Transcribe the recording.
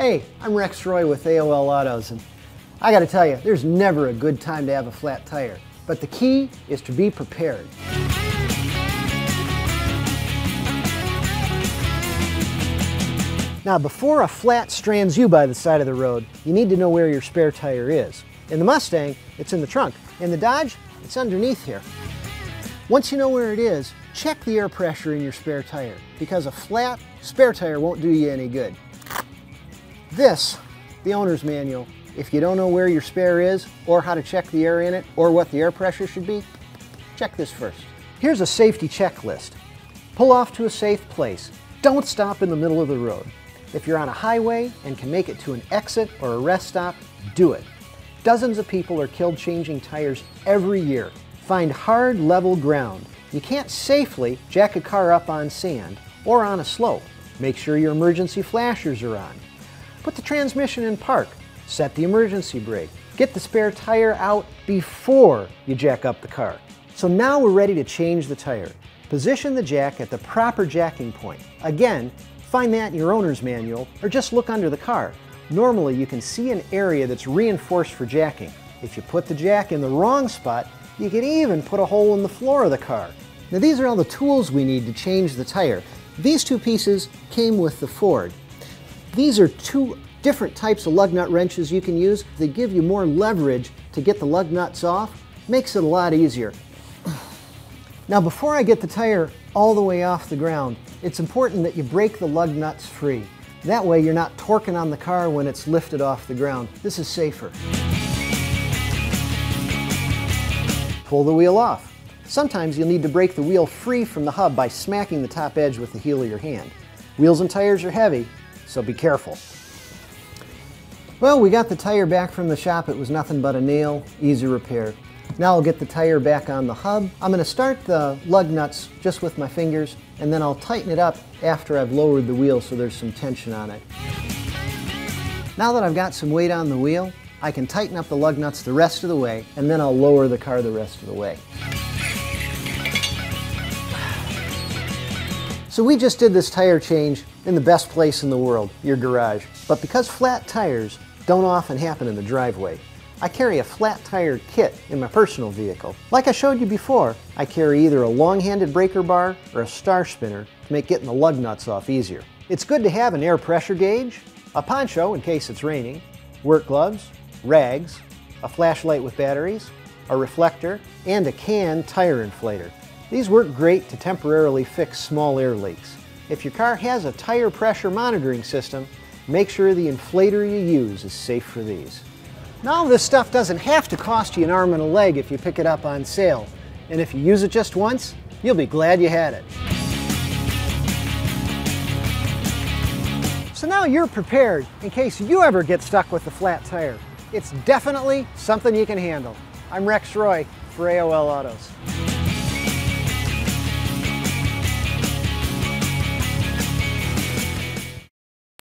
Hey, I'm Rex Roy with AOL Autos, and I gotta tell you, there's never a good time to have a flat tire, but the key is to be prepared. Now, before a flat strands you by the side of the road, you need to know where your spare tire is. In the Mustang, it's in the trunk. In the Dodge, it's underneath here. Once you know where it is, check the air pressure in your spare tire, because a flat spare tire won't do you any good. This, the owner's manual, if you don't know where your spare is, or how to check the air in it, or what the air pressure should be, check this first. Here's a safety checklist. Pull off to a safe place. Don't stop in the middle of the road. If you're on a highway and can make it to an exit or a rest stop, do it. Dozens of people are killed changing tires every year. Find hard, level ground. You can't safely jack a car up on sand or on a slope. Make sure your emergency flashers are on. Put the transmission in park. Set the emergency brake. Get the spare tire out before you jack up the car. So now we're ready to change the tire. Position the jack at the proper jacking point. Again, find that in your owner's manual or just look under the car. Normally you can see an area that's reinforced for jacking. If you put the jack in the wrong spot, you can even put a hole in the floor of the car. Now these are all the tools we need to change the tire. These two pieces came with the Ford. These are two different types of lug nut wrenches you can use. They give you more leverage to get the lug nuts off. Makes it a lot easier. Now before I get the tire all the way off the ground, it's important that you break the lug nuts free. That way you're not torquing on the car when it's lifted off the ground. This is safer. Pull the wheel off. Sometimes you'll need to break the wheel free from the hub by smacking the top edge with the heel of your hand. Wheels and tires are heavy, so be careful. Well, we got the tire back from the shop. It was nothing but a nail, easy repair. Now I'll get the tire back on the hub. I'm going to start the lug nuts just with my fingers, and then I'll tighten it up after I've lowered the wheel so there's some tension on it. Now that I've got some weight on the wheel, I can tighten up the lug nuts the rest of the way, and then I'll lower the car the rest of the way. So we just did this tire change in the best place in the world, your garage. But because flat tires don't often happen in the driveway, I carry a flat tire kit in my personal vehicle. Like I showed you before, I carry either a long-handed breaker bar or a star spinner to make getting the lug nuts off easier. It's good to have an air pressure gauge, a poncho in case it's raining, work gloves, rags, a flashlight with batteries, a reflector, and a can tire inflator. These work great to temporarily fix small air leaks. If your car has a tire pressure monitoring system, make sure the inflator you use is safe for these. Now this stuff doesn't have to cost you an arm and a leg if you pick it up on sale. And if you use it just once, you'll be glad you had it. So now you're prepared in case you ever get stuck with a flat tire. It's definitely something you can handle. I'm Rex Roy for AOL Autos.